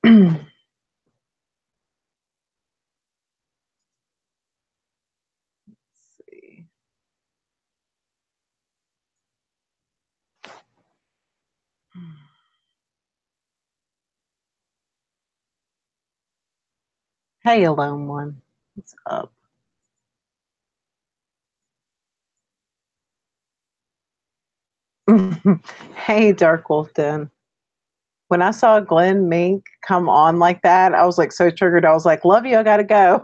Let's see. Hey, alone one. What's up? Hey, Dark Wolf Den. When I saw Glenn Mink come on like that, I was like so triggered. I was like, love you, I gotta go.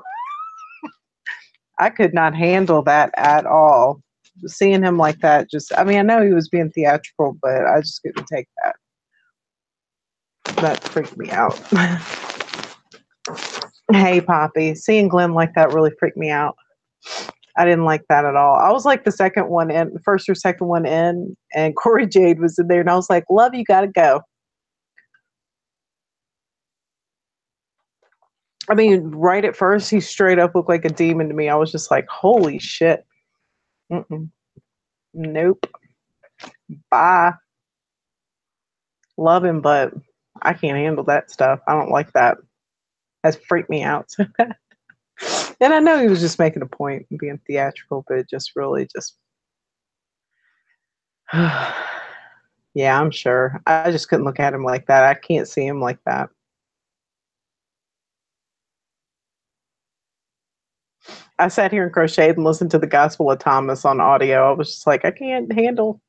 I could not handle that at all. Seeing him like that, just, I mean, I know he was being theatrical, but I just couldn't take that. That freaked me out. Hey, Poppy. Seeing Glenn like that really freaked me out. I didn't like that at all. I was like the second one in, first or second one in, and Corey Jade was in there, and I was like, love you, gotta go. I mean, right at first, he straight up looked like a demon to me. I was just like, holy shit. Mm-mm. Nope. Bye. Love him, but I can't handle that stuff. I don't like that. That's freaked me out. And I know he was just making a point and being theatrical, but it just really just. Yeah, I'm sure. I just couldn't look at him like that. I can't see him like that. I sat here and crocheted and listened to the Gospel of Thomas on audio. I was just like, I can't handle.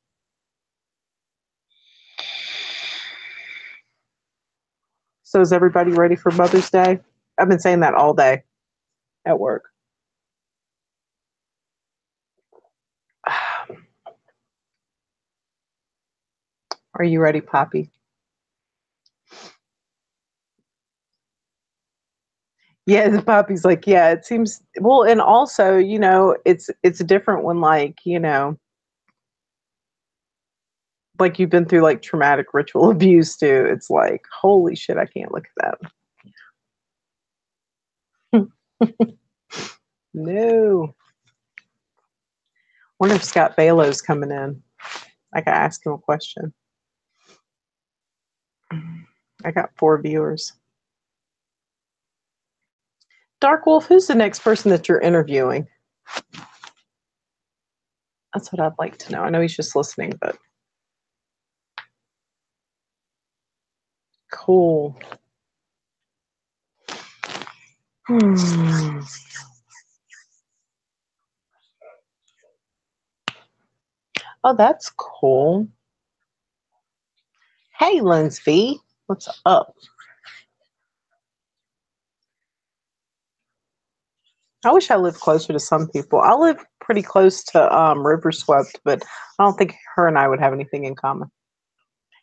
So is everybody ready for Mother's Day? I've been saying that all day at work. Are you ready, Poppy? Yeah, the Poppy's like, yeah, it seems well, and also, it's different when like you've been through like traumatic ritual abuse too. It's like, holy shit, I can't look at that. No. Wonder if Scott Balo's coming in. I could ask him a question. I got 4 viewers. Dark Wolf, who's the next person that you're interviewing? That's what I'd like to know. I know he's just listening, but cool. Oh, that's cool. Hey, Lindsay, what's up? I wish I lived closer to some people. I live pretty close to River Swept, but I don't think her and I would have anything in common.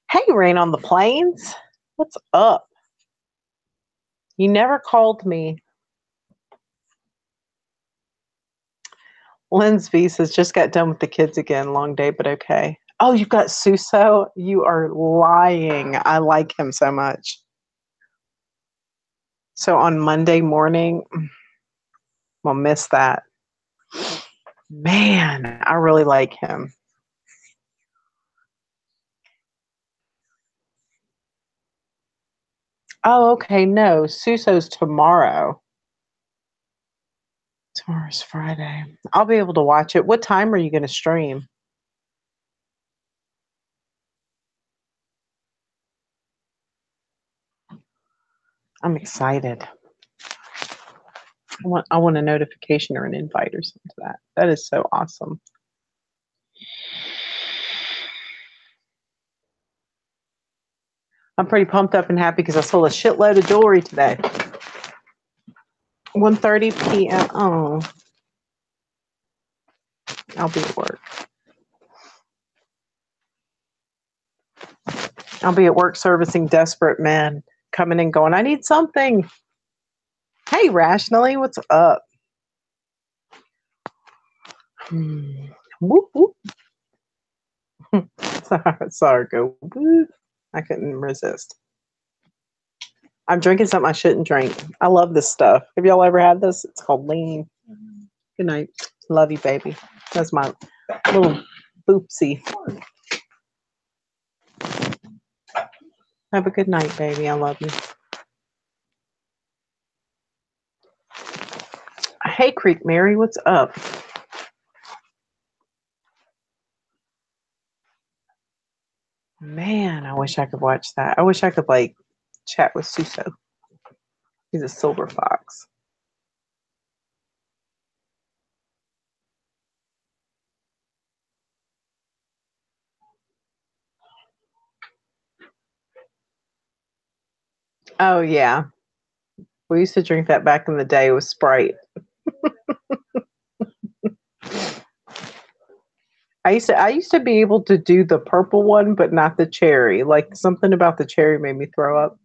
Hey, Rain on the Plains, what's up? You never called me. Lynn's V says, just got done with the kids again. Long day, but okay. Oh, you've got Suso? You are lying. I like him so much. So on Monday morning, we'll miss that. Man, I really like him. Oh, okay. No, Suso's tomorrow. Tomorrow's Friday. I'll be able to watch it. What time are you going to stream? I'm excited. I want a notification or an invite or something to that. That is so awesome. I'm pretty pumped up and happy because I sold a shitload of jewelry today. 1:30 p.m. Oh, I'll be at work. I'll be at work servicing desperate men coming and going, I need something. Hey, Rationally, what's up? Whoop, whoop. Sorry, go. Whoop. I couldn't resist. I'm drinking something I shouldn't drink. I love this stuff. Have y'all ever had this? It's called Lean. Good night. Love you, baby. That's my little boopsie. Have a good night, baby. I love you. Hey, Creek Mary, what's up? Man, I wish I could watch that. I wish I could like chat with Suso. He's a silver fox. Oh yeah, we used to drink that back in the day with Sprite. I used to be able to do the purple one, but not the cherry. Like something about the cherry made me throw up.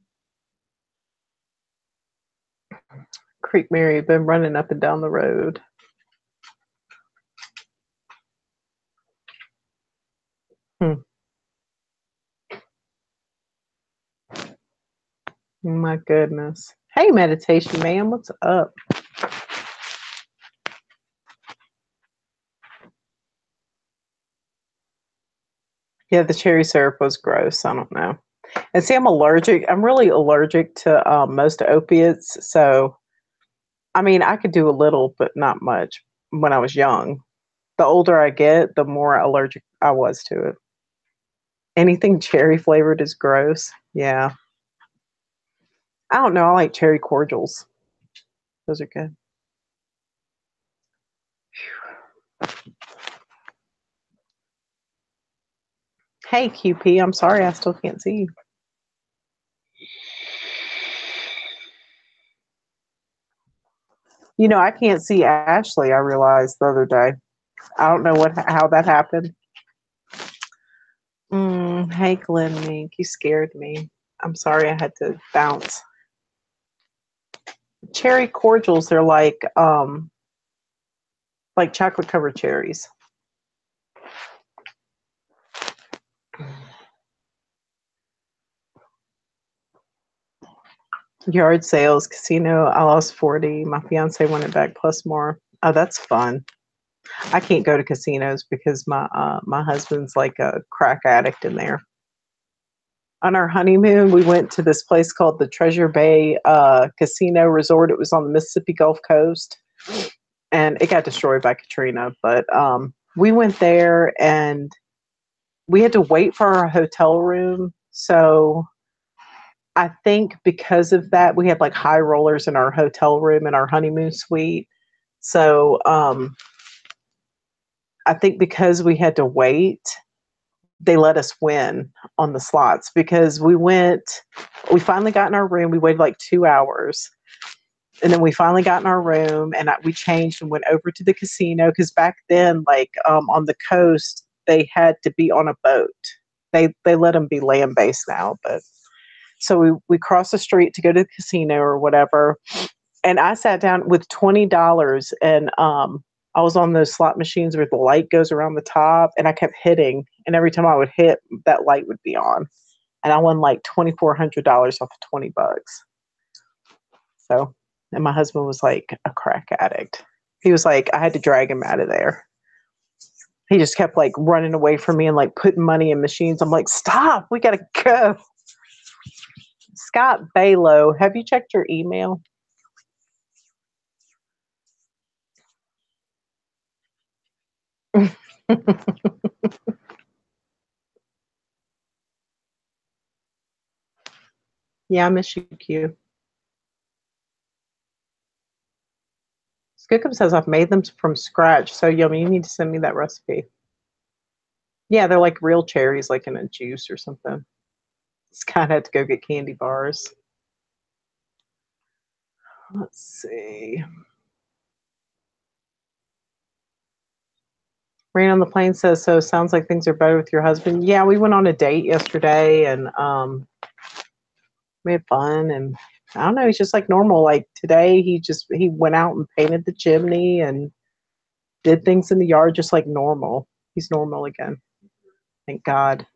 Creek Mary had been running up and down the road. Hmm. My goodness. Hey, meditation man, what's up? Yeah, the cherry syrup was gross. I don't know. And see, I'm allergic. I'm really allergic to most opiates. So, I mean, I could do a little, but not much when I was young. The older I get, the more allergic I was to it. Anything cherry flavored is gross. Yeah. I don't know. I like cherry cordials. Those are good. Hey, QP. I'm sorry I still can't see you. You know, I can't see Ashley. I realized the other day. I don't know how that happened. Hey, Glenn Mink. You scared me. I'm sorry I had to bounce. Cherry cordials, they're like chocolate covered cherries. Yard sales, casino, I lost 40. My fiance won it back plus more. Oh, that's fun. I can't go to casinos because my husband's like a crack addict in there. On our honeymoon, we went to this place called the Treasure Bay Casino Resort. It was on the Mississippi Gulf Coast, and it got destroyed by Katrina. But we went there, and we had to wait for our hotel room. So I think because of that, we had like high rollers in our hotel room in our honeymoon suite. So I think because we had to wait, they let us win on the slots because we finally got in our room. We waited like 2 hours. And then we finally got in our room and we changed and went over to the casino because back then, like on the coast, they had to be on a boat. They let them be land based now, but so we crossed the street to go to the casino or whatever. And I sat down with $20 and I was on those slot machines where the light goes around the top and I kept hitting. And every time I would hit, that light would be on. And I won like $2,400 off of $20. So, and my husband was like a crack addict. He was like, I had to drag him out of there. He just kept like running away from me and like putting money in machines. I'm like, stop, we gotta go. Scott Balo, have you checked your email? Yeah, I miss you, Q. Skookum says I've made them from scratch. So yummy. You need to send me that recipe. Yeah, they're like real cherries, like in a juice or something. Scott had to go get candy bars. Let's see. Rain on the Plain says so. Sounds like things are better with your husband. Yeah, we went on a date yesterday and we had fun and I don't know, he's just like normal. Like today he went out and painted the chimney and did things in the yard just like normal. He's normal again. Thank God.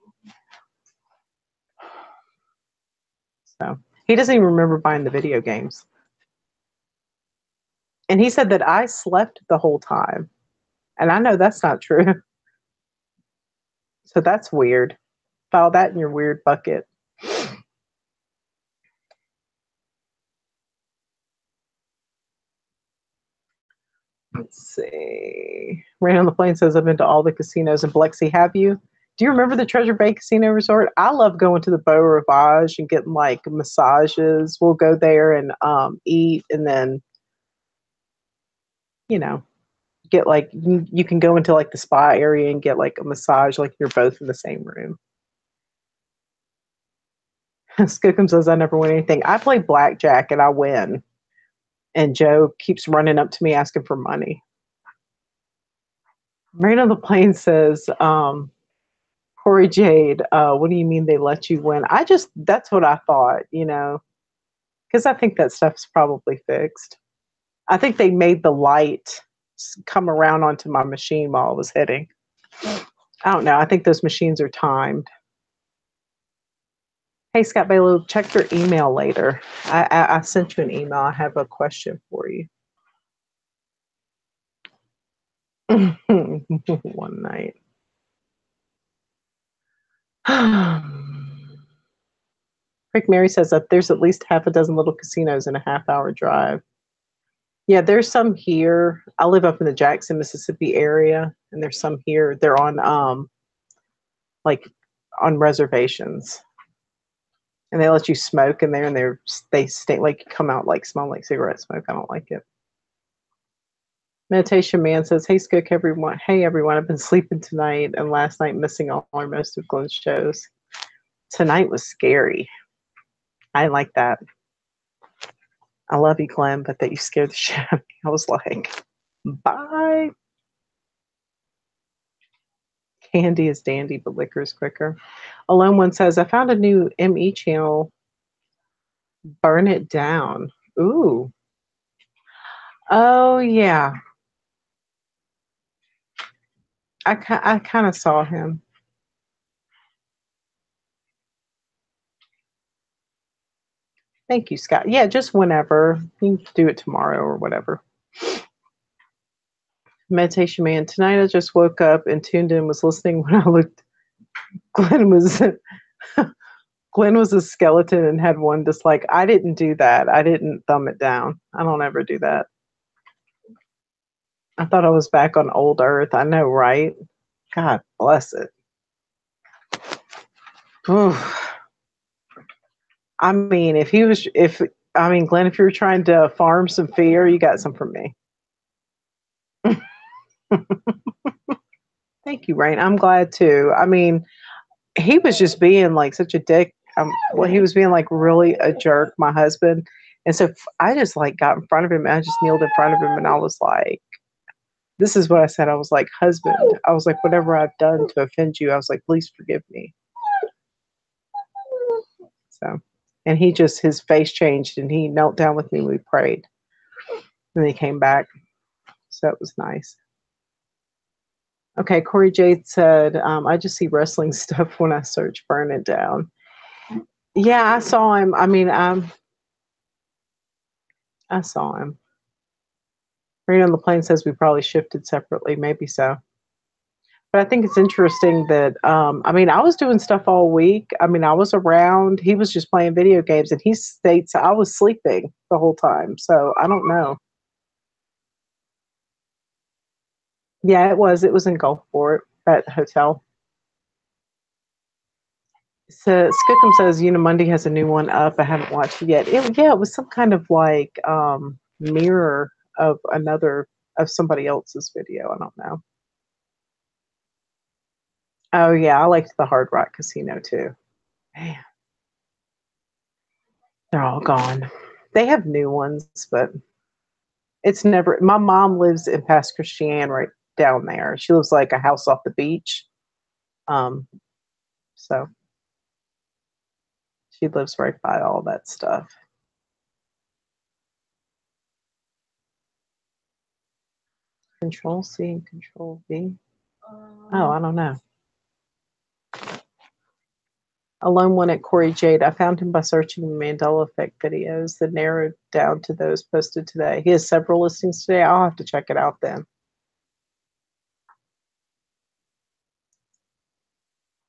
So he doesn't even remember buying the video games. And he said that I slept the whole time. And I know that's not true. So that's weird. File that in your weird bucket. Let's see. Rain on the Plain says, I've been to all the casinos in Biloxi. Have you? Do you remember the Treasure Bay Casino Resort? I love going to the Beau Rivage and getting like massages. We'll go there and eat, and then, you know, get like, you can go into like the spa area and get like a massage, like you're both in the same room. Skookum says, I never win anything. I play blackjack and I win. And Joe keeps running up to me asking for money. Rain on the Plain says, Corey Jade, what do you mean they let you win? That's what I thought, you know, because I think that stuff's probably fixed. I think they made the light come around onto my machine while I was hitting. I don't know. I think those machines are timed. Hey, Scott Bailey, check your email later. I sent you an email. I have a question for you. One night. Rick Mary says that there's at least half a dozen little casinos in a half-hour drive. Yeah, there's some here. I live up in the Jackson, Mississippi area, and there's some here. They're on like on reservations. And they let you smoke in there, and they stay like come out like smell like cigarette smoke. I don't like it. Meditation Man says, "Hey Skook, everyone. Hey everyone. I've been sleeping tonight and last night missing all or most of Glenn's shows. Tonight was scary. I like that. I love you, Glenn, but that you scared the shit out of me. I was like, bye." Candy is dandy, but liquor is quicker. Alone One says, I found a new ME channel. Burn It Down. Ooh. Oh, yeah. I kind of saw him. Thank you, Scott. Yeah, just whenever. You can do it tomorrow or whatever. Meditation Man. Tonight I just woke up and tuned in, was listening when I looked. Glenn was a skeleton and had one dislike. I didn't do that. I didn't thumb it down. I don't ever do that. I thought I was back on old Earth. I know, right? God bless it. Oof. I mean, Glenn, if you're trying to farm some fear, you got some from me. Thank you, Rain. I'm glad too. I mean, he was just being like such a dick. He was being like really a jerk, my husband. And so I just like got in front of him and I just kneeled in front of him and I was like, this is what I said. I was like, husband, I was like, whatever I've done to offend you, I was like, please forgive me. So, and his face changed and he knelt down with me when we prayed. And he came back. So it was nice. Okay, Corey Jade said, I just see wrestling stuff when I search Burn It Down. Yeah, I saw him. I mean, I saw him. Rain on the Plain says we probably shifted separately. Maybe so. But I think it's interesting that, I was doing stuff all week. I mean, I was around. He was just playing video games, and he states I was sleeping the whole time. So I don't know. Yeah, it was. It was in Gulfport, that hotel. So Skookum says Unimundi has a new one up. I haven't watched it yet. It was some kind of like mirror of somebody else's video. I don't know. Oh yeah, I liked the Hard Rock Casino too. Man, they're all gone. They have new ones, but it's never. My mom lives in Pass Christian, right down there. She lives like a house off the beach. So she lives right by all that stuff. Control C and Control V. Oh, I don't know. Alone One at Corey Jade. I found him by searching Mandela Effect videos that narrowed down to those posted today. He has several listings today. I'll have to check it out then.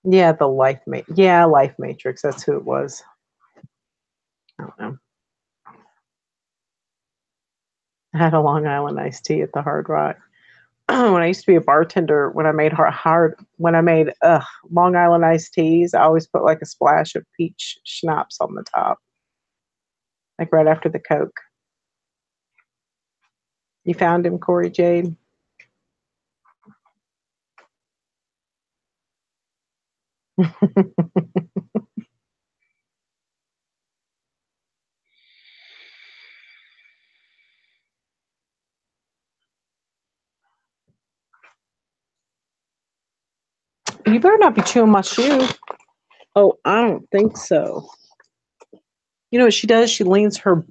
Yeah, the Life Matrix. That's who it was. I don't know. I had a Long Island iced tea at the Hard Rock. When I used to be a bartender, when I made Long Island iced teas, I always put like a splash of peach schnapps on the top, like right after the Coke. You found him, Corey Jade? You better not be chewing my shoe. Oh, I don't think so. You know what she does? She leans her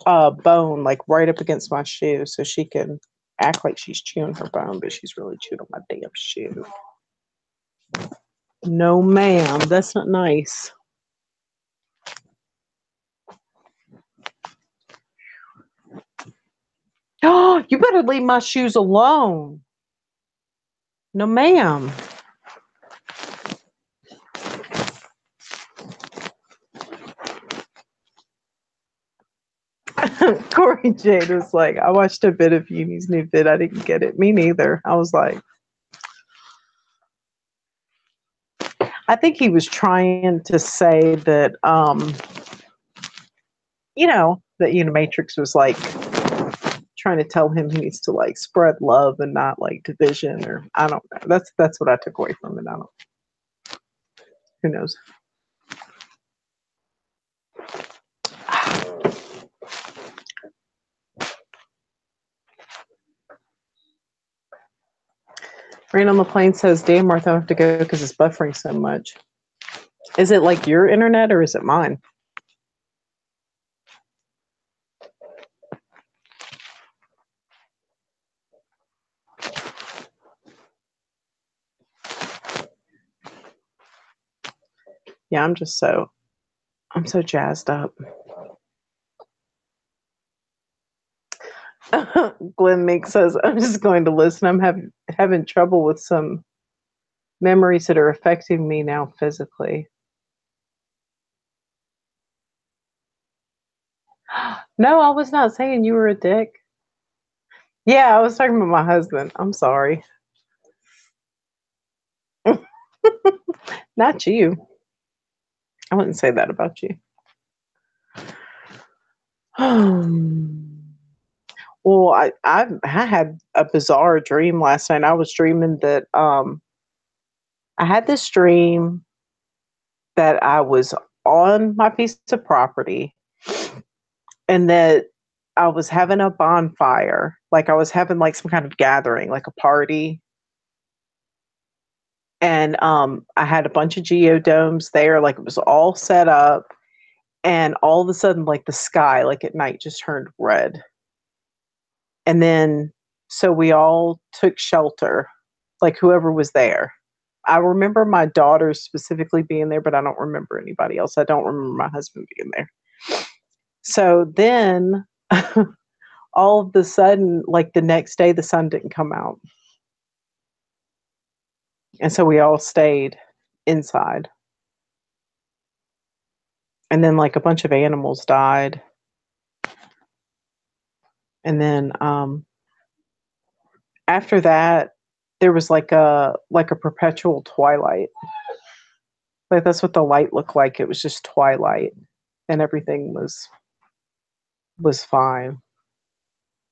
bone like right up against my shoe so she can act like she's chewing her bone, but she's really chewing on my damn shoe. No, ma'am, that's not nice. Oh, you better leave my shoes alone. No, ma'am. Corey Jade was like, I watched a bit of Uni's new vid. I didn't get it. Me neither. I was like, I think he was trying to say that, that Unimatrix was like trying to tell him he needs to like spread love and not like division, or I don't know. That's what I took away from it. I don't. Who knows? Rain on the Plane says, damn, Martha, I have to go because it's buffering so much. Is it like your internet or is it mine? Yeah, I'm so jazzed up. Glenn Meek says, I'm just going to listen. I'm having trouble with some memories that are affecting me now physically. No, I was not saying you were a dick. Yeah, I was talking about my husband. I'm sorry. Not you. I wouldn't say that about you. Well, I had a bizarre dream last night. I was dreaming that I had this dream that I was on my piece of property and that I was having a bonfire. Like I was having like some kind of gathering, like a party. And I had a bunch of geodomes there, like it was all set up. And all of a sudden, like the sky, like at night, just turned red. And then, so we all took shelter, like whoever was there. I remember my daughters specifically being there, but I don't remember anybody else. I don't remember my husband being there. So then, all of a sudden, like the next day, the sun didn't come out. And so we all stayed inside. And then, like, a bunch of animals died. And then, after that, there was like a perpetual twilight. Like that's what the light looked like. It was just twilight, and everything was fine.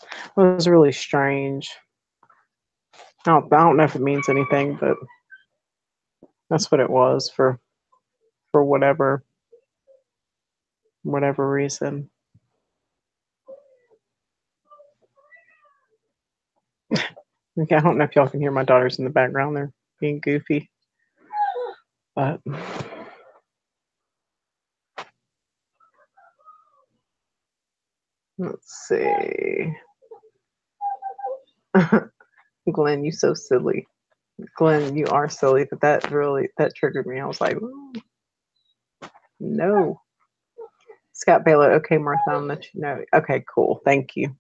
It was really strange. I don't know if it means anything, but that's what it was for whatever reason. Okay, I don't know if y'all can hear my daughters in the background. They're being goofy. But let's see. Glenn, you so silly. Glenn, you are silly, but that triggered me. I was like, ooh, no. Scott Baylor, okay, Martha, I'll let you know. Okay, cool. Thank you.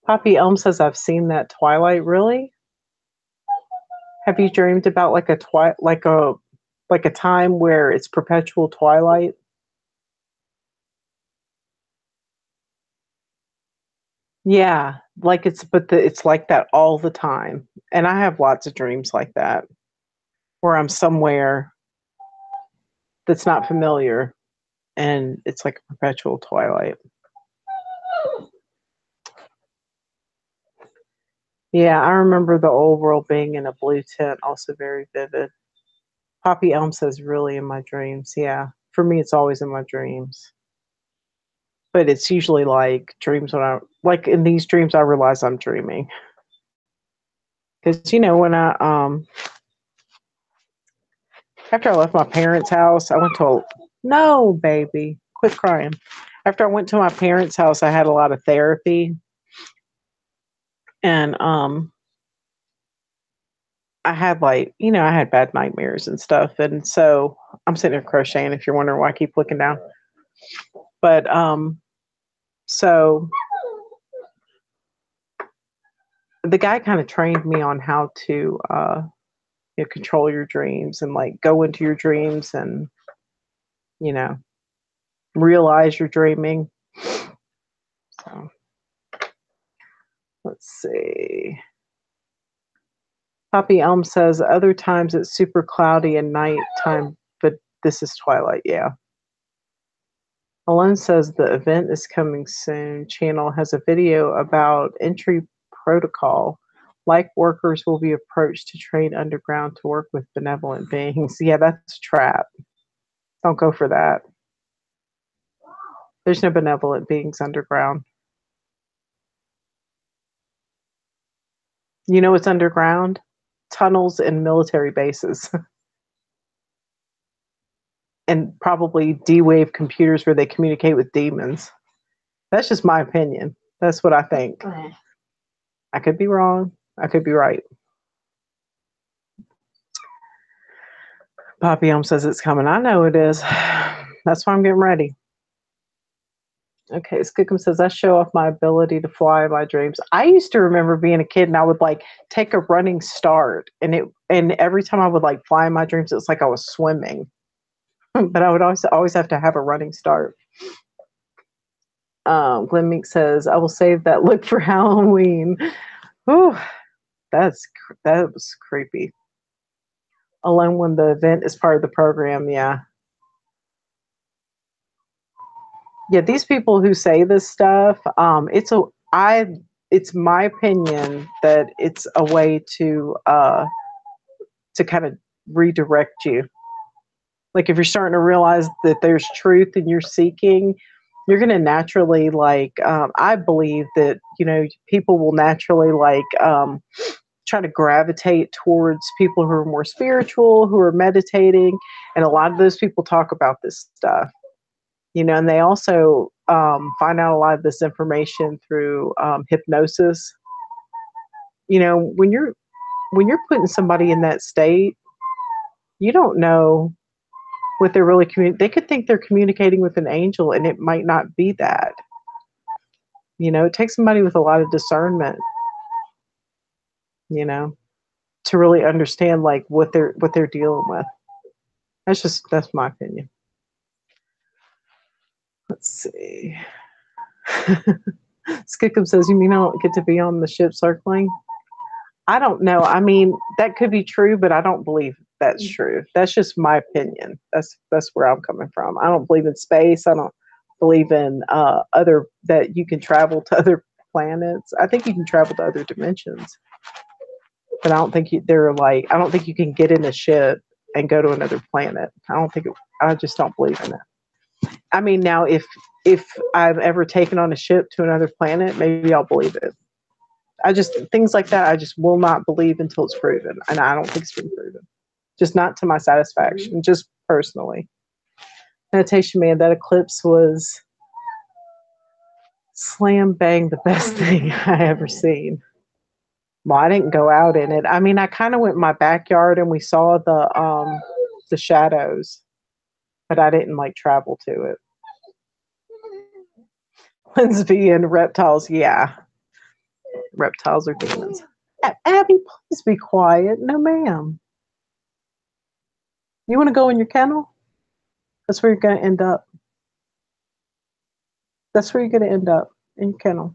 Poppy Elm says, I've seen that Twilight. Really? Have you dreamed about like a time where it's perpetual twilight? Yeah, like it's like that all the time. And I have lots of dreams like that where I'm somewhere that's not familiar and it's like a perpetual twilight. Yeah, I remember the old world being in a blue tent, also very vivid. Poppy Elm says, really in my dreams. Yeah, for me, it's always in my dreams. But it's usually like dreams when like in these dreams, I realize I'm dreaming. Because, when after I left my parents' house, I went to no, baby, quit crying. After I went to my parents' house, I had a lot of therapy. And, I had I had bad nightmares and stuff. And so I'm sitting here crocheting if you're wondering why I keep looking down. But so the guy kind of trained me on how to control your dreams and like go into your dreams and you know realize you're dreaming. So let's see. Poppy Elm says other times it's super cloudy and nighttime, but this is twilight. Yeah. Malone says the event is coming soon. Channel has a video about entry protocol. Like workers will be approached to train underground to work with benevolent beings. Yeah, that's a trap. Don't go for that. There's no benevolent beings underground. You know what's underground? Tunnels and military bases. And probably D-Wave computers where they communicate with demons. That's just my opinion. That's what I think. I could be wrong. I could be right. Poppy Elm says it's coming. I know it is. That's why I'm getting ready. Okay, Skickum says I show off my ability to fly in my dreams. I used to remember being a kid and I would like take a running start and every time I would like fly in my dreams, it was like I was swimming. But I would always have to have a running start. Glenn Meek says, I will save that look for Halloween. Ooh, that was creepy. Alone when the event is part of the program, yeah. Yeah, these people who say this stuff, it's my opinion that it's a way to kind of redirect you. Like if you're starting to realize that there's truth and you're seeking, you're going to naturally I believe that people will naturally try to gravitate towards people who are more spiritual, who are meditating, and a lot of those people talk about this stuff. And they also find out a lot of this information through hypnosis. When you're putting somebody in that state, you don't know what they're really they could think they're communicating with an angel and it might not be that. It takes somebody with a lot of discernment, to really understand like what they're dealing with. That's my opinion. Let's see. Skickum says, you mean I don't get to be on the ship circling? I don't know. I mean, that could be true, but I don't believe that's true. That's just my opinion. That's where I'm coming from. I don't believe in space. I don't believe in that you can travel to other planets. I think you can travel to other dimensions, but I don't think I don't think you can get in a ship and go to another planet. I just don't believe in it. I mean, now if I've ever taken on a ship to another planet, maybe I'll believe it. Things like that, I just will not believe until it's proven. And I don't think it's been proven. Just not to my satisfaction, just personally. Meditation Man, that eclipse was slam bang the best thing I ever seen. Well, I didn't go out in it. I mean, I kind of went in my backyard and we saw the shadows, but I didn't travel to it. Lesbian reptiles, yeah. Reptiles are demons. Abby, please be quiet. No, ma'am. You want to go in your kennel? That's where you're going to end up. That's where you're going to end up, in your kennel.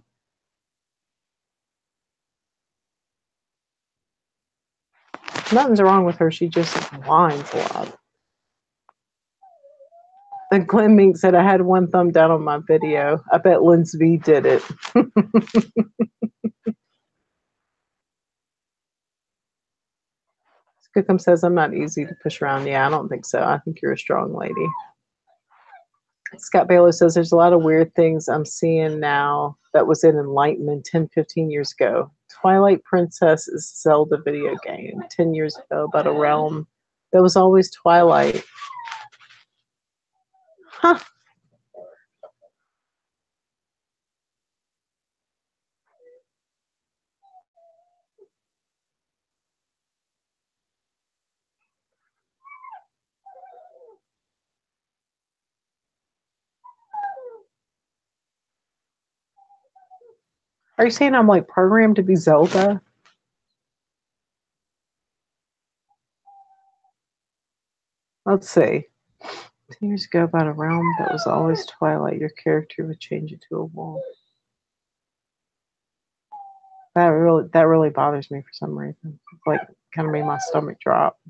Nothing's wrong with her. She just whines a lot. And Glenn Mink said, I had one thumb down on my video. I bet Linz V did it. Skookum says, I'm not easy to push around. Yeah, I don't think so. I think you're a strong lady. Scott Baylor says, there's a lot of weird things I'm seeing now that was in Enlightenment 10, 15 years ago. Twilight Princess is a Zelda video game 10 years ago about a realm that was always Twilight. Huh. Are you saying I'm like programmed to be Zelda? Let's see. 10 years ago about a realm that was always Twilight. Your character would change into a wolf. That really bothers me for some reason. It's like kind of made my stomach drop.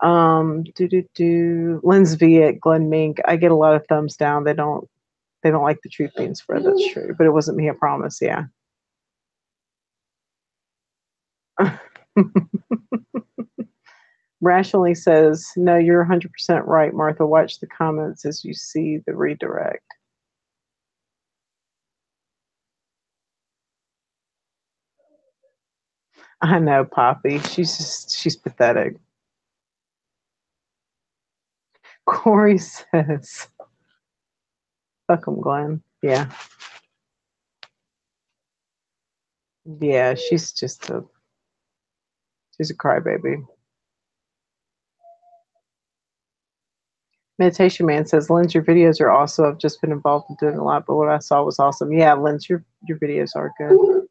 Linz V at Glenn Mink. I get a lot of thumbs down. They don't like the truth being spread. That's true. But it wasn't me, I promise, yeah. Rationally says, no, you're 100% right, Martha. Watch the comments as you see the redirect. I know, Poppy. She's pathetic. Corey says, fuck him, Glenn. Yeah. Yeah, she's a crybaby. Meditation Man says, Linz, your videos are awesome. I've just been involved in doing a lot, but what I saw was awesome. Yeah, Linz, your videos are good.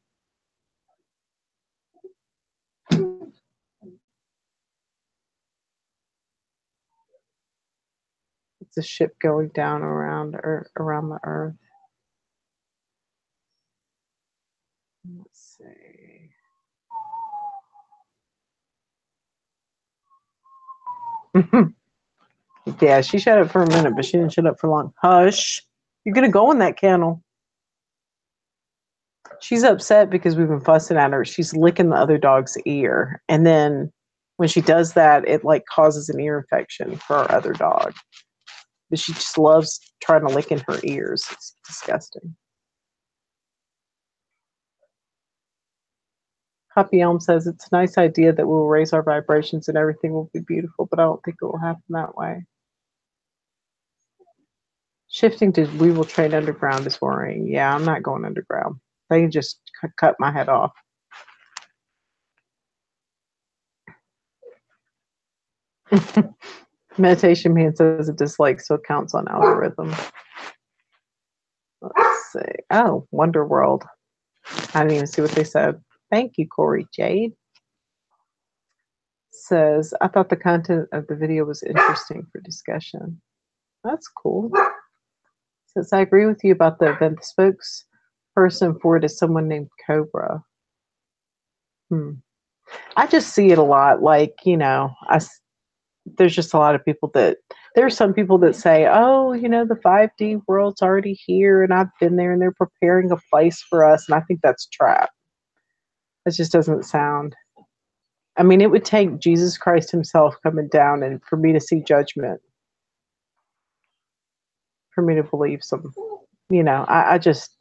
It's a ship going down around the earth. Let's see. Yeah, she shut up for a minute, but she didn't shut up for long. Hush. You're going to go in that kennel. She's upset because we've been fussing at her. She's licking the other dog's ear. And then when she does that, it like causes an ear infection for our other dog. But she just loves trying to lick in her ears. It's disgusting. Puppy Elm says it's a nice idea that we'll raise our vibrations and everything will be beautiful, but I don't think it will happen that way. Shifting to we will train underground is worrying. Yeah, I'm not going underground. They can just cut my head off. Meditation Man says it dislikes, so it counts on algorithm. Let's see. Oh, Wonder World. I didn't even see what they said. Thank you, Corey Jade. Says, I thought the content of the video was interesting for discussion. That's cool. Says, I agree with you about the event. The spokesperson for it is someone named Cobra. I just see it a lot. Like, there's just a lot of people there are some people that say, oh, the 5D world's already here and I've been there and they're preparing a place for us. And I think that's trap. It just doesn't sound. I mean, it would take Jesus Christ himself coming down and for me to see judgment, for me to believe some, I just,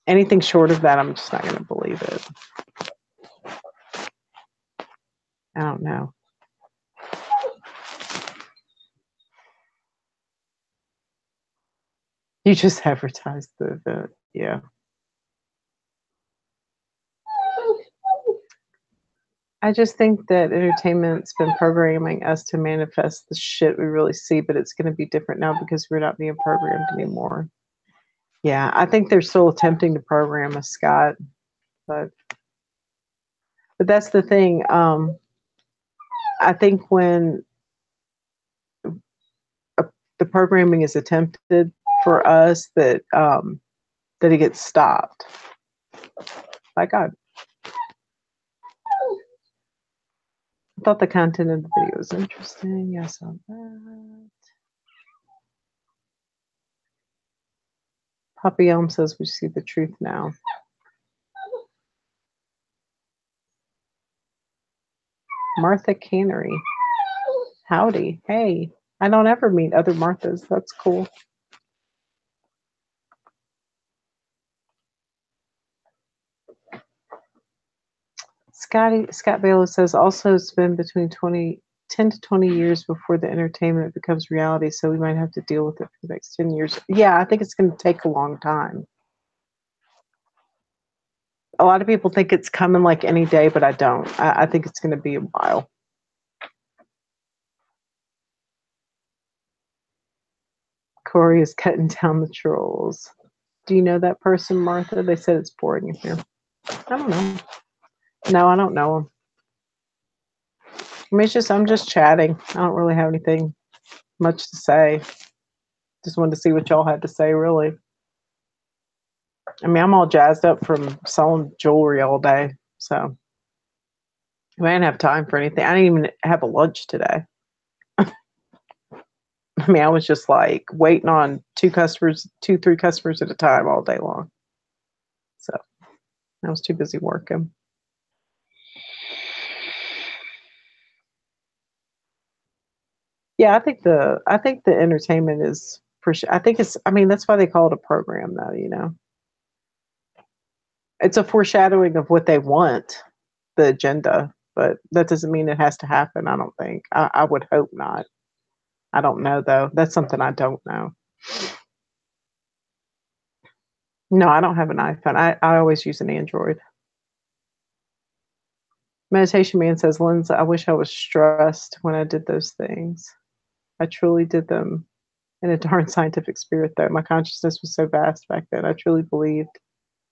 anything short of that, I'm just not going to believe it. I don't know. You just advertised the event. Yeah. I just think that entertainment's been programming us to manifest the shit we really see, but it's going to be different now because we're not being programmed anymore. Yeah, I think they're still attempting to program us, Scott, but that's the thing. I think when the programming is attempted for us, that it gets stopped by God. thought the content of the video was interesting. Yeah, I saw that. Poppy Elm says we see the truth now. Martha Cannery. Howdy. Hey. I don't ever meet other Marthas. That's cool. Scott Baylor says also it's been between 10 to 20 years before the entertainment becomes reality, so we might have to deal with it for the next 10 years. Yeah, I think it's going to take a long time. A lot of people think it's coming like any day, but I don't. I think it's going to be a while. Corey is cutting down the trolls. Do you know that person, Martha? They said it's boring in here. I don't know. No, I don't know him. I mean, I'm just chatting. I don't really have anything much to say. Just wanted to see what y'all had to say, really. I mean, I'm all jazzed up from selling jewelry all day, so I didn't have time for anything. I didn't even have a lunch today. I mean, I was just like waiting on 3 customers at a time all day long. So I was too busy working. Yeah, I think the entertainment is for sure. I mean, that's why they call it a program, though. You know, it's a foreshadowing of what they want, the agenda, but that doesn't mean it has to happen. I don't think. I would hope not. I don't know though. That's something I don't know. No, I don't have an iPhone. I always use an Android. Meditation Man says, Lindsay, I wish I was stressed when I did those things. I truly did them in a darn scientific spirit, though. My consciousness was so vast back then. I truly believed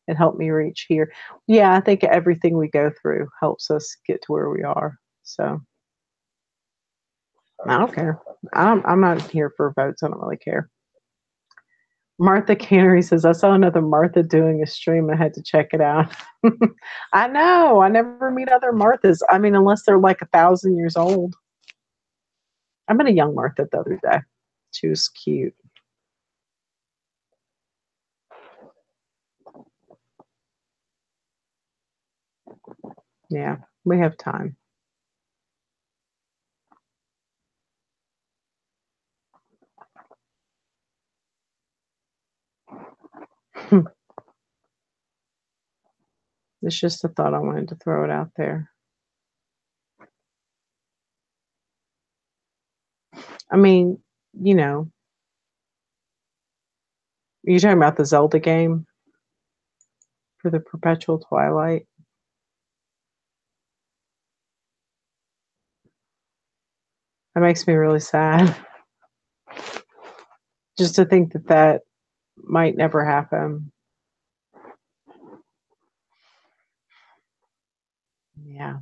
it helped me reach here. Yeah, I think everything we go through helps us get to where we are. So I don't care. I'm not here for votes. I don't really care. Martha Cannery says, I saw another Martha doing a stream. I had to check it out. I know. I never meet other Marthas. I mean, unless they're like 1,000 years old. I met a young Martha the other day. She was cute. Yeah, we have time. It's just a thought. I wanted to throw it out there. I mean, you know, you're talking about the Zelda game for the Perpetual Twilight. That makes me really sad. Just to think that that might never happen. Yeah.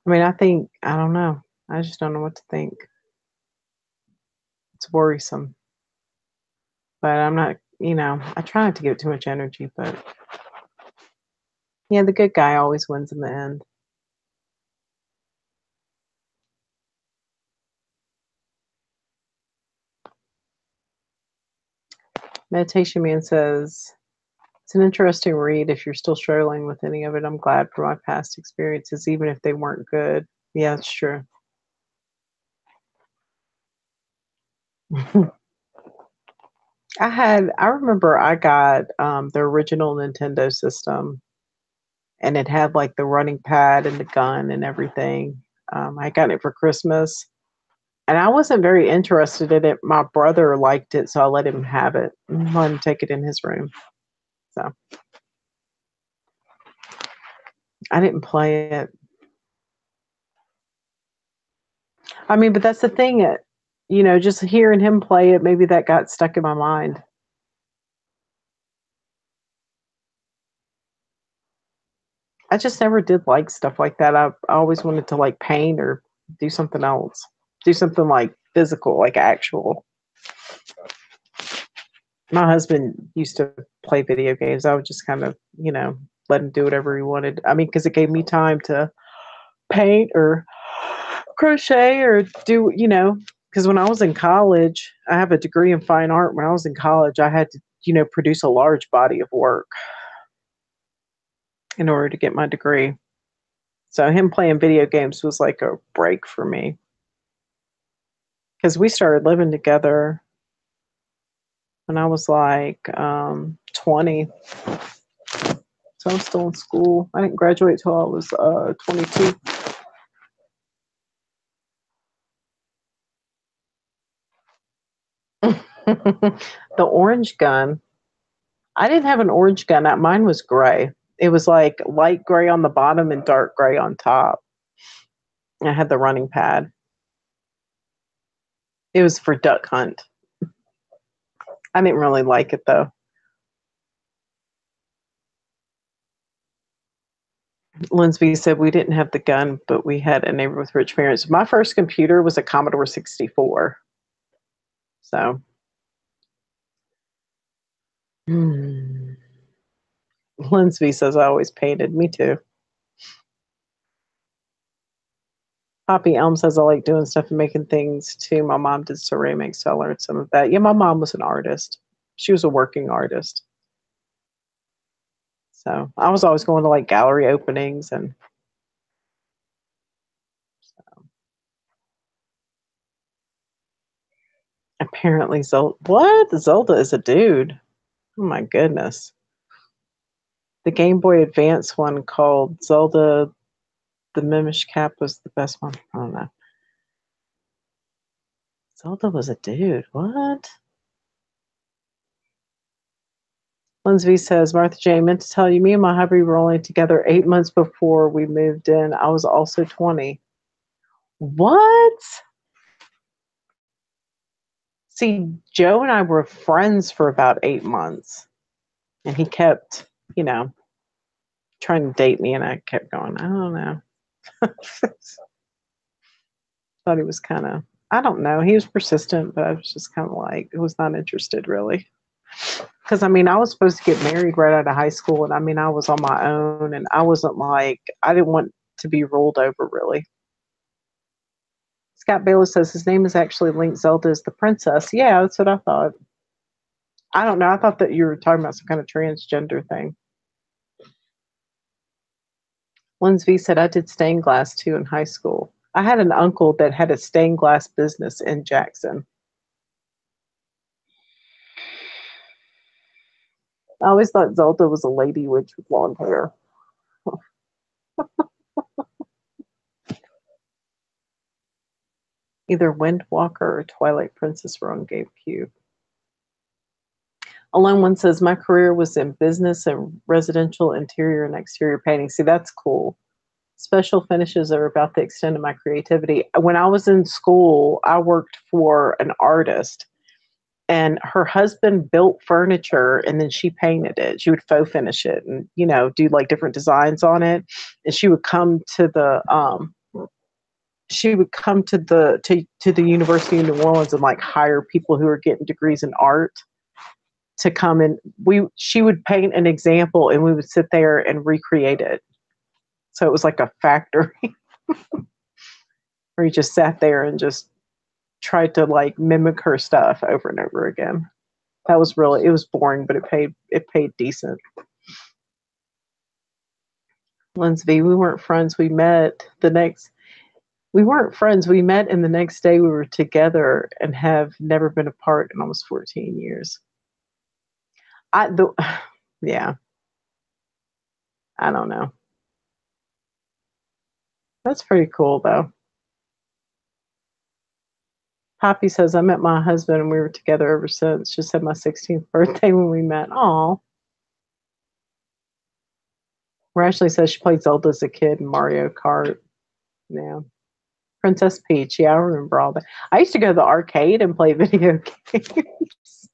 I mean, I don't know. I just don't know what to think. It's worrisome. But I'm not, I try not to give it too much energy, but yeah, the good guy always wins in the end. Meditation Man says, it's an interesting read if you're still struggling with any of it. I'm glad for my past experiences, even if they weren't good. Yeah, it's true. I remember I got the original Nintendo system, and it had like the running pad and the gun and everything. I got it for Christmas, and I wasn't very interested in it. My brother liked it, so I let him have it and let him take it in his room. So I didn't play it. I mean, but that's the thing. Just hearing him play it, maybe that got stuck in my mind. I just never did like stuff like that. I always wanted to like paint or do something else, do something like physical, like actual. My husband used to play video games. I would just kind of, let him do whatever he wanted. I mean, because it gave me time to paint or crochet or do, because when I was in college, I have a degree in fine art. When I was in college, I had to, produce a large body of work in order to get my degree. So him playing video games was like a break for me because we started living together when I was like 20. So I'm still in school. I didn't graduate till I was 22. The orange gun. I didn't have an orange gun. Mine was gray. It was like light gray on the bottom and dark gray on top. I had the running pad. It was for duck hunt. I didn't really like it though. Linsby said we didn't have the gun, but we had a neighbor with rich parents. My first computer was a Commodore 64. So, Linsby says I always painted. Me too. Poppy Elm says I like doing stuff and making things too. My mom did ceramics, so I learned some of that. Yeah, my mom was an artist. She was a working artist. So I was always going to like gallery openings and so. Apparently Zelda is a dude. Oh my goodness. The Game Boy Advance one called Zelda the Mimish Cap was the best one. I don't know. Zelda was a dude. What? Lindsay says, Martha J, meant to tell you, me and my hubby were only together 8 months before we moved in. I was also 20. What? See, Joe and I were friends for about 8 months. And he kept, trying to date me. And I kept going, I don't know. Thought he was kind of, I don't know. He was persistent, but I was just kind of like, was not interested really. Because I was supposed to get married right out of high school, and I was on my own, and I wasn't like, I didn't want to be ruled over really. Scott Bayless says his name is actually Link. Zelda is the princess. Yeah, that's what I thought. I don't know. I thought that you were talking about some kind of transgender thing. Lindsay said I did stained glass too in high school. I had an uncle that had a stained glass business in Jackson. I always thought Zelda was a lady witch with blonde hair. Either Windwalker or Twilight Princess were on GameCube. Alone One says, my career was in business and residential interior and exterior painting. See, that's cool. Special finishes are about the extent of my creativity. When I was in school, I worked for an artist, and her husband built furniture and then she painted it. She would faux finish it and, do like different designs on it. And she would come to the to the University of New Orleans and like hire people who are getting degrees in art to come and she would paint an example and we would sit there and recreate it. So it was like a factory where you just sat there and just tried to like mimic her stuff over and over again. That was really, it was boring, but it paid decent. Lindsay, we weren't friends. We met we weren't friends. We met and the next day we were together and have never been apart in almost 14 years. Yeah. I don't know. That's pretty cool though. Poppy says, I met my husband and we were together ever since. Just had my 16th birthday when we met. Aw. Ashley says she played Zelda as a kid in Mario Kart. Yeah. Princess Peach. Yeah, I remember all that. I used to go to the arcade and play video games.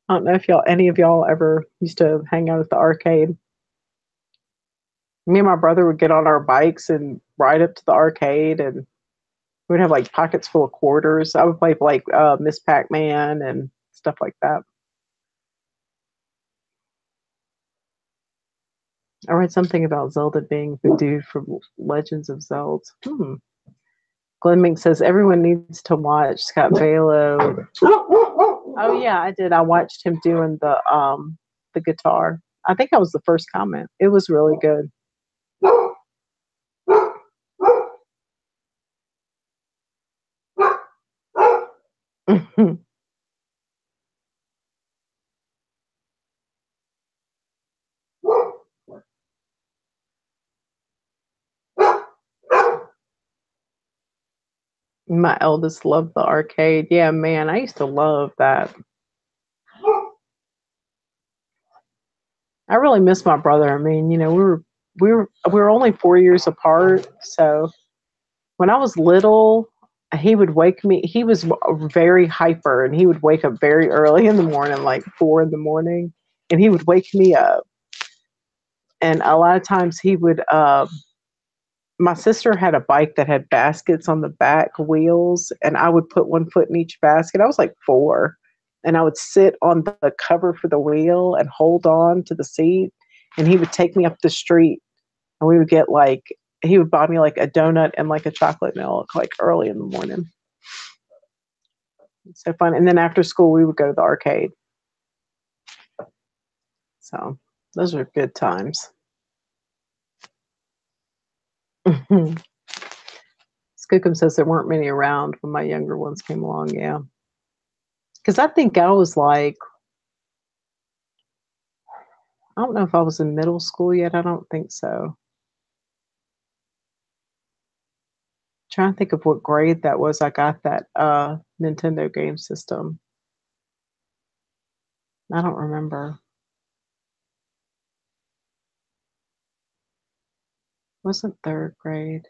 I don't know if any of y'all ever used to hang out at the arcade. Me and my brother would get on our bikes and ride up to the arcade, and we'd have like pockets full of quarters. I would play like Miss Pac-Man and stuff like that. I read something about Zelda being the dude from Legends of Zelda. Glenn Mink says everyone needs to watch Scott Balow. Oh yeah, I did. I watched him doing the guitar. I think that was the first comment. It was really good. My eldest loved the arcade. Yeah, man, I used to love that. I really miss my brother. I mean, you know, we were only 4 years apart, so when I was little, he would wake me. He was very hyper, and he would wake up very early in the morning, like 4 in the morning, and he would wake me up. And a lot of times he would. My sister had a bike that had baskets on the back wheels, and I would put one foot in each basket. I was like 4, and I would sit on the cover for the wheel and hold on to the seat, and he would take me up the street, and we would get like he would buy me like a donut and like a chocolate milk like early in the morning. It's so fun. And then after school, we would go to the arcade. So those are good times. Skookum says there weren't many around when my younger ones came along. Yeah. Because I think I was like, I don't know if I was in middle school yet. I don't think so. Trying to think of what grade that was. I got that Nintendo game system. I don't remember. Wasn't third grade.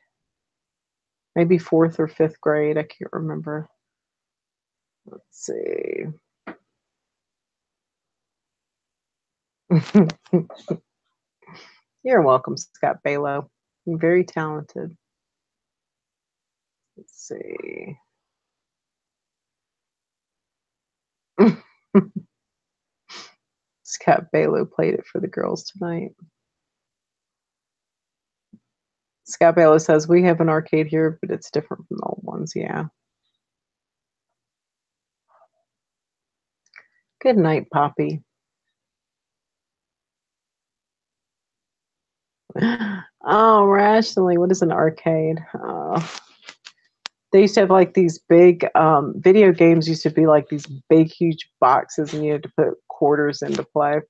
Maybe fourth or fifth grade. I can't remember. Let's see. You're welcome, Scott Balow. You're very talented. Let's see. Scott Balow played it for the girls tonight. Scott Balow says, we have an arcade here, but it's different from the old ones. Yeah. Good night, Poppy. Oh, rationally, what is an arcade? They used to have like these big video games used to be like these big, huge boxes, and you had to put quarters into play.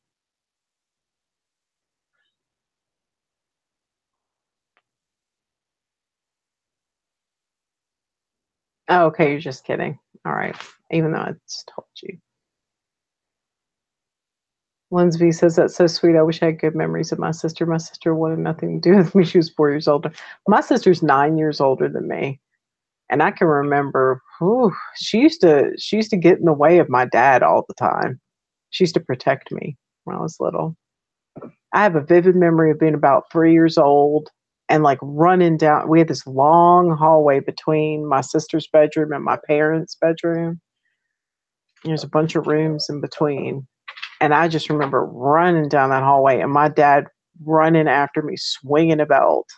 Oh, okay, you're just kidding. All right, even though I just told you. Linsby says, that's so sweet. I wish I had good memories of my sister. My sister wanted nothing to do with me. She was 4 years older. My sister's 9 years older than me. And I can remember, she used to get in the way of my dad all the time. She used to protect me when I was little. I have a vivid memory of being about 3 years old and like running down. We had this long hallway between my sister's bedroom and my parents' bedroom. There's a bunch of rooms in between. And I just remember running down that hallway and my dad running after me, swinging a belt,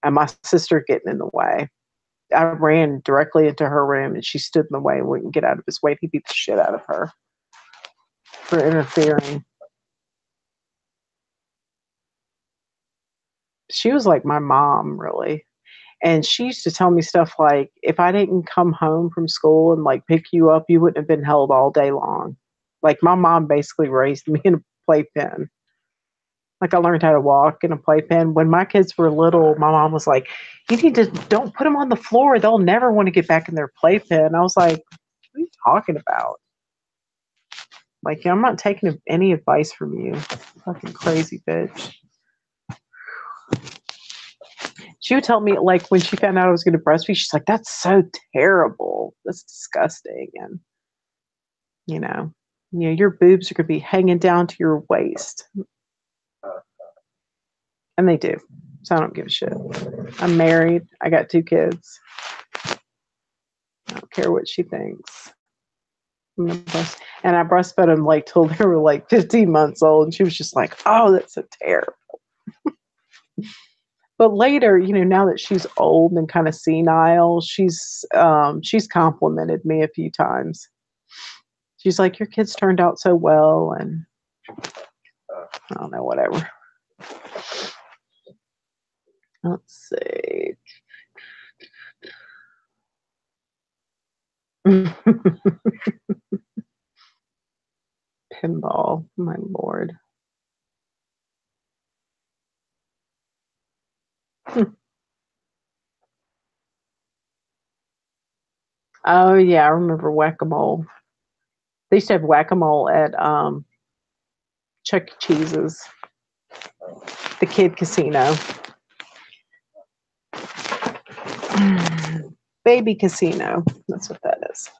and my sister getting in the way. I ran directly into her room and she stood in the way and wouldn't get out of his way. He beat the shit out of her for interfering. She was like my mom, really. And she used to tell me stuff like, if I didn't come home from school and like pick you up, you wouldn't have been held all day long. Like my mom basically raised me in a playpen. Like I learned how to walk in a playpen. When my kids were little, my mom was like, you need to, don't put them on the floor. They'll never want to get back in their playpen. I was like, what are you talking about? Like, I'm not taking any advice from you. Fucking crazy bitch. She would tell me, like, when she found out I was going to breastfeed, she's like, that's so terrible. That's disgusting. And, you know, your boobs are going to be hanging down to your waist. And they do. So I don't give a shit. I'm married. I got 2 kids. I don't care what she thinks. And I breastfed them like till they were like 15 months old. And she was just like, oh, that's so terrible. But later, now that she's old and kind of senile, she's complimented me a few times. She's like, your kids turned out so well, and I don't know, whatever. Let's see. Pinball, my lord. Oh yeah, I remember Whack-A-Mole. They used to have Whack-A-Mole at Chuck E. Cheese's, the kid casino. Baby casino. That's what that is.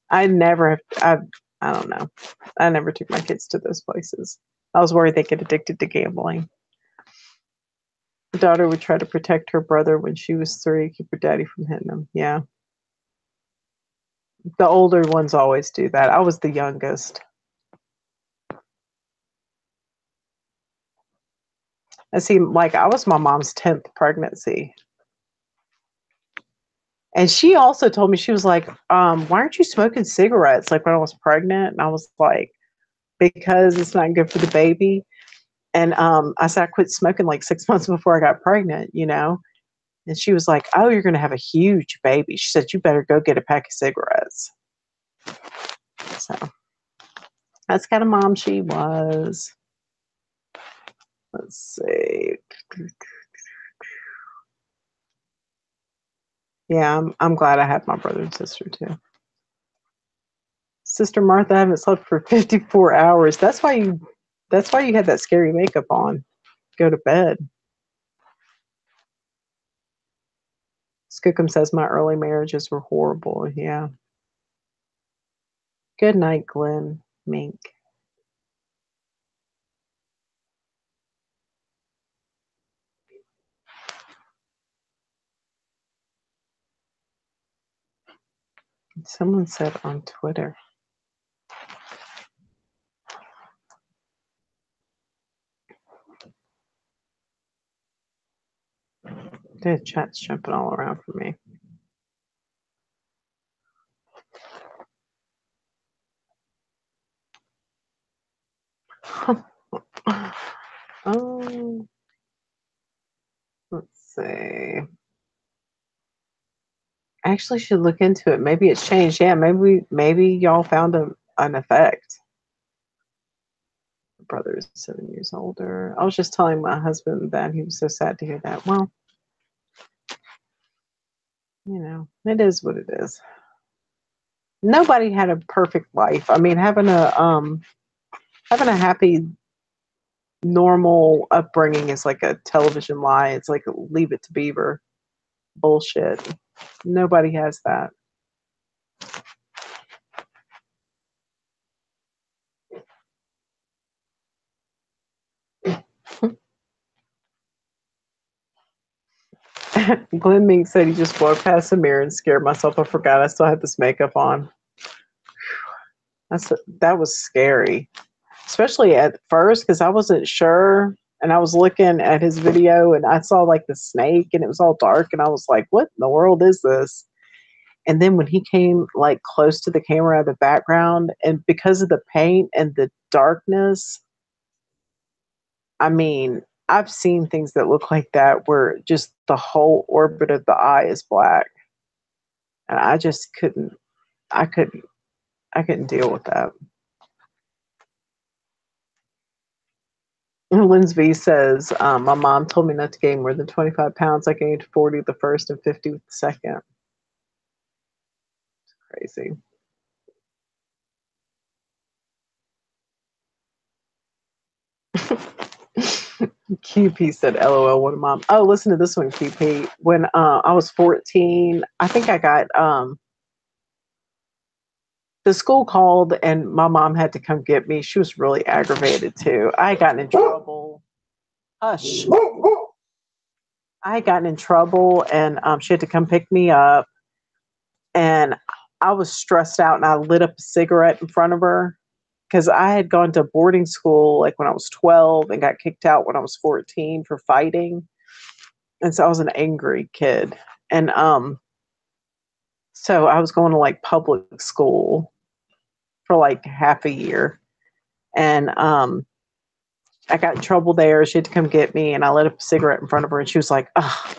I don't know. I never took my kids to those places. I was worried they get addicted to gambling. The daughter would try to protect her brother when she was 3, keep her daddy from hitting him. Yeah. The older ones always do that. I was the youngest. I see, like, I was my mom's 10th pregnancy. And she also told me, she was like, why aren't you smoking cigarettes? Like when I was pregnant. And I was like, because it's not good for the baby. And I said, I quit smoking like 6 months before I got pregnant, And she was like, oh, you're going to have a huge baby. She said, you better go get a pack of cigarettes. So that's kind of mom she was. Let's see. Yeah, I'm glad I had my brother and sister too. Sister Martha, I haven't slept for 54 hours. That's why you had that scary makeup on. Go to bed. Skookum says my early marriages were horrible. Yeah. Good night, Glenn Mink. Someone said on Twitter. The chat's jumping all around for me. Oh, let's see. I actually should look into it. Maybe it's changed. Yeah, maybe y'all found an effect. My brother is 7 years older. I was just telling my husband that. He was so sad to hear that. Well, it is what it is. Nobody had a perfect life. I mean, having a happy, normal upbringing is like a television lie. It's like Leave It to Beaver bullshit. Nobody has that. Glenn Mink said he just walked past the mirror and scared myself. I forgot I still had this makeup on. That was scary, especially at first because I wasn't sure, and I was looking at his video and I saw like the snake and it was all dark and I was like, what in the world is this? And then when he came like close to the camera, the background, and because of the paint and the darkness, I mean, I've seen things that look like that where just the whole orbit of the eye is black. And I just couldn't deal with that. Linsby says, my mom told me not to gain more than 25 pounds. I gained 40 the first and 50 the second. It's crazy. QP said, LOL, what a mom. Oh, listen to this one, QP. When I was 14, I think I got the school called and my mom had to come get me. She was really aggravated too. I had gotten in trouble. Hush. I had gotten in trouble and she had to come pick me up. And I was stressed out and I lit up a cigarette in front of her because I had gone to boarding school like when I was 12 and got kicked out when I was 14 for fighting. And so I was an angry kid. And so I was going to like public school for like half a year. And I got in trouble there. She had to come get me and I lit up a cigarette in front of her and she was like, "Oh,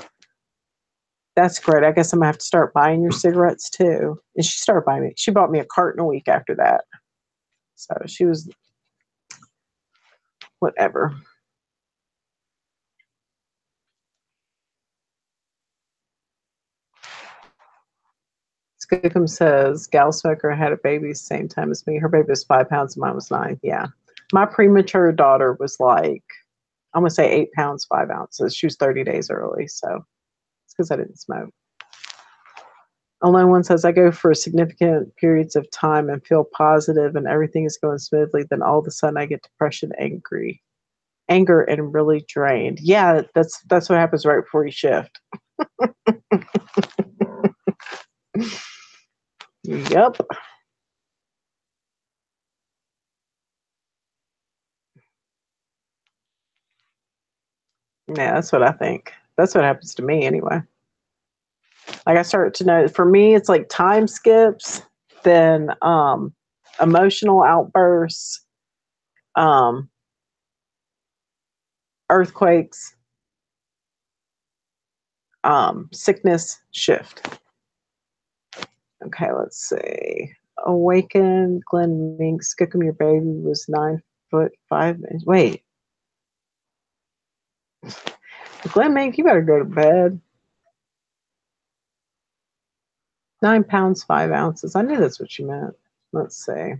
that's great. I guess I'm gonna have to start buying your cigarettes too." And she started buying me. She bought me a carton a week after that. So she was whatever. Skookum says, gal smoker had a baby same time as me. Her baby was 5 pounds and mine was 9. Yeah. My premature daughter was like, I'm going to say 8 pounds, 5 ounces. She was 30 days early. So it's because I didn't smoke. Alone One says, I go for significant periods of time and feel positive and everything is going smoothly. Then all of a sudden I get depression, anger and really drained. Yeah, that's what happens right before you shift. Yep. Yeah, that's what I think. That's what happens to me anyway. Like I start to know, for me it's like time skips, then emotional outbursts, um earthquakes, sickness, shift. Okay, let's see. Awaken, Glenn Mink, Skookum, your baby was 9 foot 5 inches. Wait. Glenn Mink, you better go to bed. 9 pounds, 5 ounces. I knew that's what you meant. Let's see.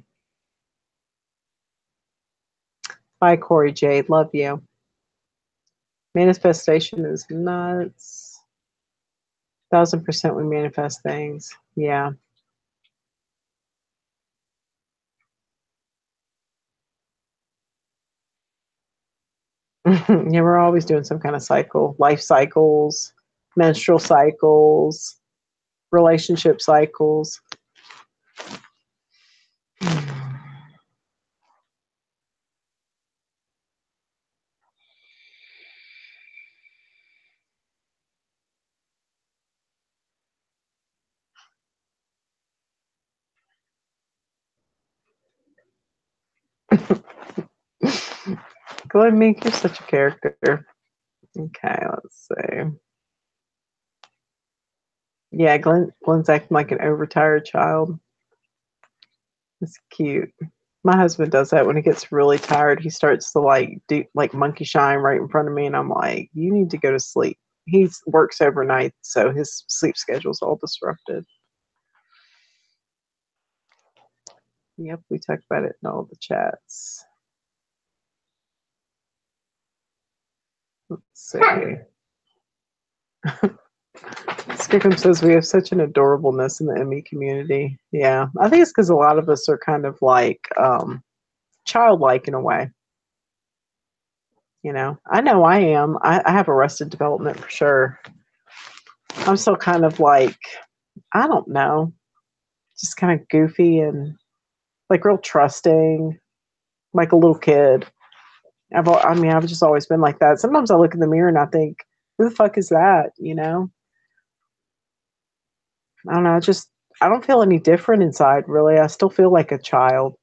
Bye, Corey Jade. Love you. Manifestation is nuts. 1000% we manifest things. Yeah. Yeah, we're always doing some kind of cycle, life cycles, menstrual cycles, relationship cycles. Go ahead, Mink. You're such a character. Okay, let's see. Yeah, Glenn's acting like an overtired child. It's cute. My husband does that when he gets really tired. He starts to like do like monkey shine right in front of me, and I'm like, "You need to go to sleep." He works overnight, so his sleep schedule's all disrupted. Yep, we talked about it in all the chats. Let's see. Skickum says we have such an adorableness in the ME community. Yeah, I think it's because a lot of us are kind of like childlike in a way. You know I am. I have arrested development for sure. I'm still kind of like, I don't know, just kind of goofy and like real trusting, like a little kid. I've just always been like that. Sometimes I look in the mirror and I think, who the fuck is that? I don't know. I don't feel any different inside, really. I still feel like a child.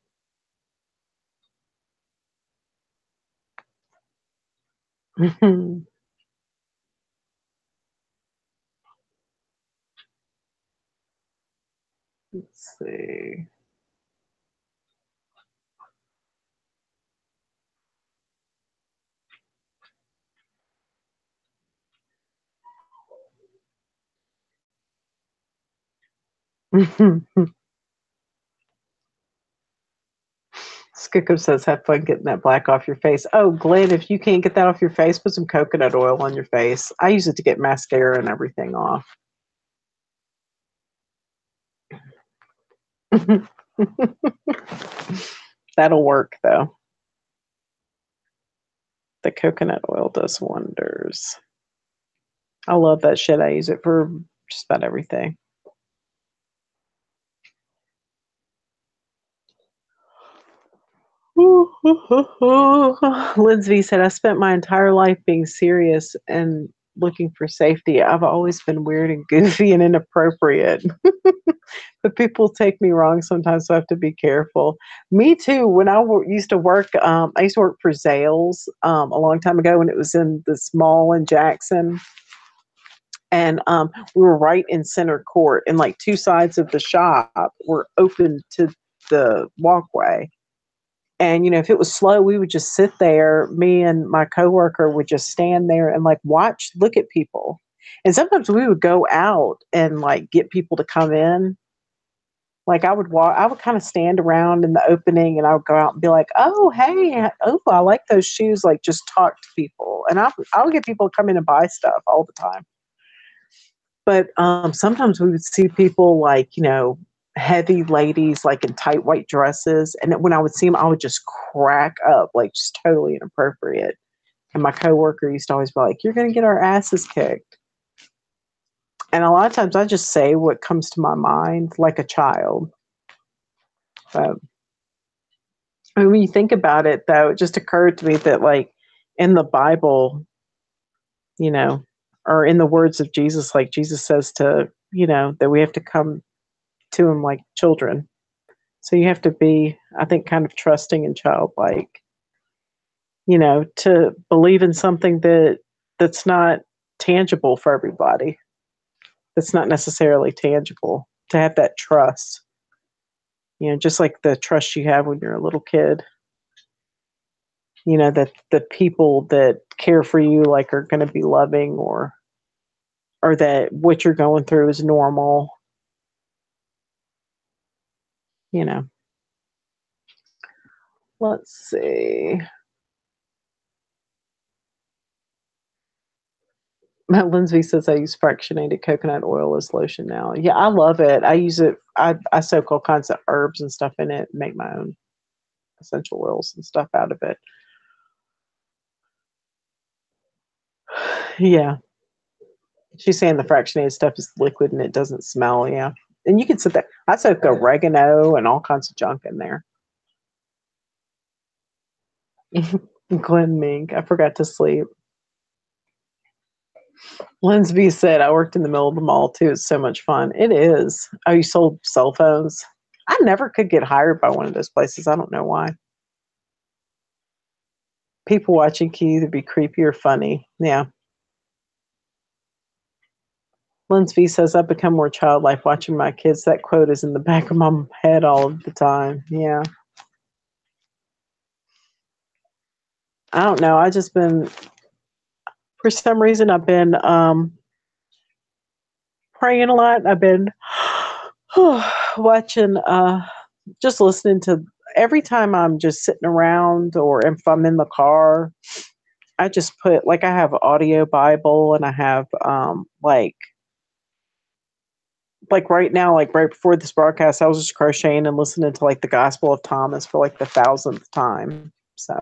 Let's see. Skickum says, have fun getting that black off your face. Oh, Glenn, if you can't get that off your face, put some coconut oil on your face. I use it to get mascara and everything off. That'll work, though. The coconut oil does wonders. I love that shit. I use it for just about everything. Lindsay said, I spent my entire life being serious and looking for safety. I've always been weird and goofy and inappropriate. But people take me wrong sometimes, so I have to be careful. Me too. When used to work, I used to work for Zales a long time ago when it was in this mall in Jackson. And we were right in center court, and like two sides of the shop were open to the walkway. And if it was slow, we would just sit there. Me and my coworker would just stand there and like look at people. And sometimes we would go out and like get people to come in. Like I would kind of stand around in the opening, and I would go out and be like, "Oh, hey, oh, I like those shoes." Like just talk to people, and I would get people to come in and buy stuff all the time. But sometimes we would see people like, heavy ladies like in tight white dresses. And when I would see them, I would just crack up, like just totally inappropriate. And my coworker used to always be like, "You're going to get our asses kicked." And a lot of times I just say what comes to my mind like a child. But when you think about it, though, it just occurred to me that, like, in the Bible, you know, or in the words of Jesus, like Jesus says that we have to come to him like children. So you have to be, I think, kind of trusting and childlike, to believe in something that's not tangible for everybody. That's not necessarily tangible. To have that trust, just like the trust you have when you're a little kid, that the people that care for you like are going to be loving, or that what you're going through is normal, you know. Let's see. Matt Lindsay says I use fractionated coconut oil as lotion now. Yeah, I love it. I use it. I soak all kinds of herbs and stuff in it and make my own essential oils and stuff out of it. Yeah. She's saying the fractionated stuff is liquid and it doesn't smell. Yeah. And you can sit there. I soak oregano and all kinds of junk in there. Glenn Mink. I forgot to sleep. Lindsay said, I worked in the middle of the mall too. It's so much fun. It is. Oh, you sold cell phones? I never could get hired by one of those places. I don't know why. People watching can either be creepy or funny. Yeah. Lindsay says, I've become more childlike watching my kids. That quote is in the back of my head all of the time. Yeah. I don't know. I just been, for some reason, I've been praying a lot. I've been watching, just listening to, every time I'm just sitting around or if I'm in the car, I just put, like, I have audio Bible, and I have like right now, like right before this broadcast, I was just crocheting and listening to like the Gospel of Thomas for like the 1,000th time. So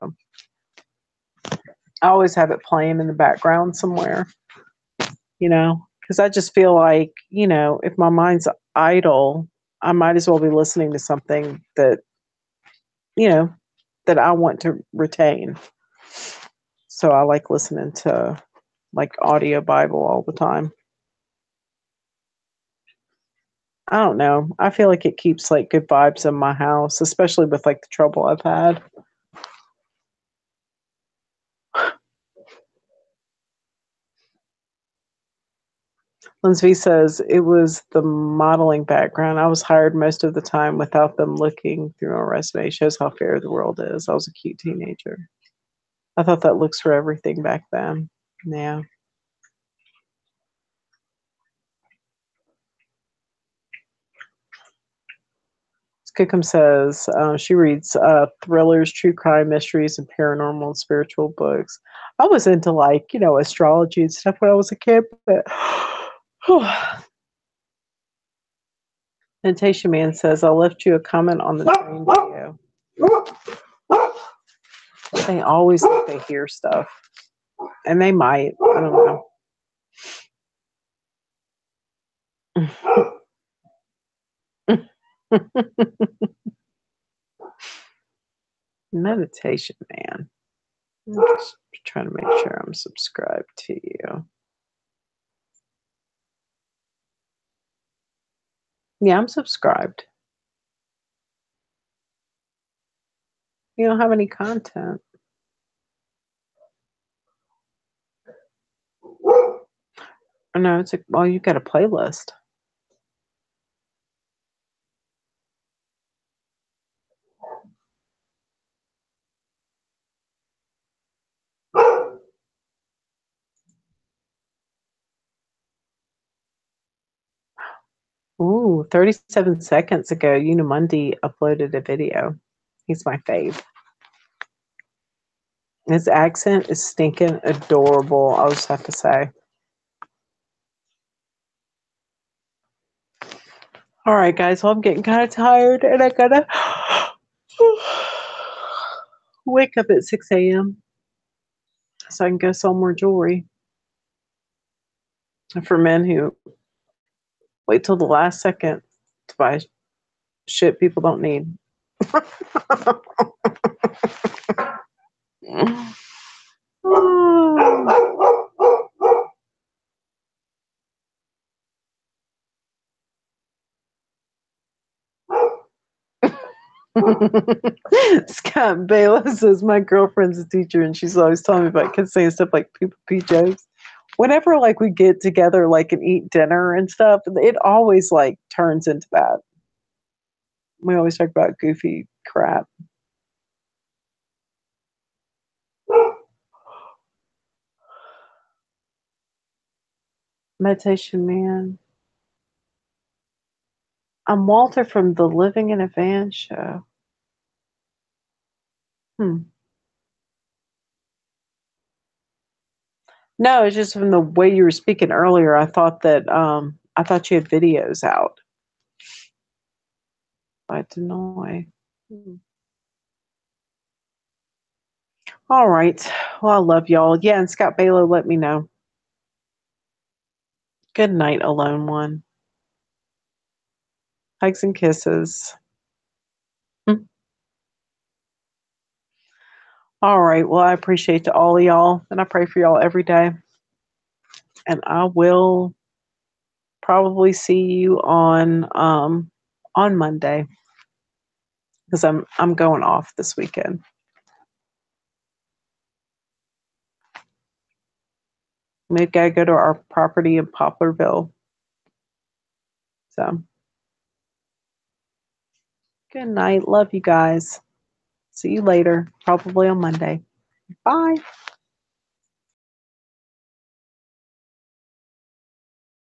I always have it playing in the background somewhere, because I just feel like, if my mind's idle, I might as well be listening to something that, you know, that I want to retain. So I like listening to like audio Bible all the time. I don't know. I feel like it keeps like good vibes in my house, especially with like the trouble I've had. Lindsay says it was the modeling background. I was hired most of the time without them looking through my resume. Shows how fair the world is. I was a cute teenager. I thought that looks for everything back then. Yeah. Skickum says she reads thrillers, true crime, mysteries, and paranormal and spiritual books. I was into like, astrology and stuff when I was a kid, but Meditation Man says, I left you a comment on the train video. They always think they hear stuff. And they might. I don't know. Meditation Man. I'm just trying to make sure I'm subscribed to you. Yeah, I'm subscribed. You don't have any content. No, it's like, well, you got a playlist. Ooh, 37 seconds ago, Unimundi uploaded a video. He's my fave. His accent is stinking adorable, I'll just have to say. All right, guys. Well, I'm getting kind of tired, and I gotta wake up at 6 a.m. so I can go sell more jewelry. For men who wait till the last second to buy shit people don't need. Scott Bayless says my girlfriend's a teacher and she's always telling me about kids saying stuff like people pee jokes. Whenever like we get together like and eat dinner and stuff, it always like turns into that. We always talk about goofy crap. Meditation Man. I'm Walter from the Living in a Van show. No, it's just from the way you were speaking earlier. I thought that I thought you had videos out. By Denoy. All right. Well, I love y'all. Yeah, and Scott Balo, let me know. Good night, alone one. Hugs and kisses. All right. Well, I appreciate all of y'all, and I pray for y'all every day. And I will probably see you on Monday because I'm going off this weekend. We gotta go to our property in Poplarville. So, good night. Love you guys. See you later, probably on Monday. Bye.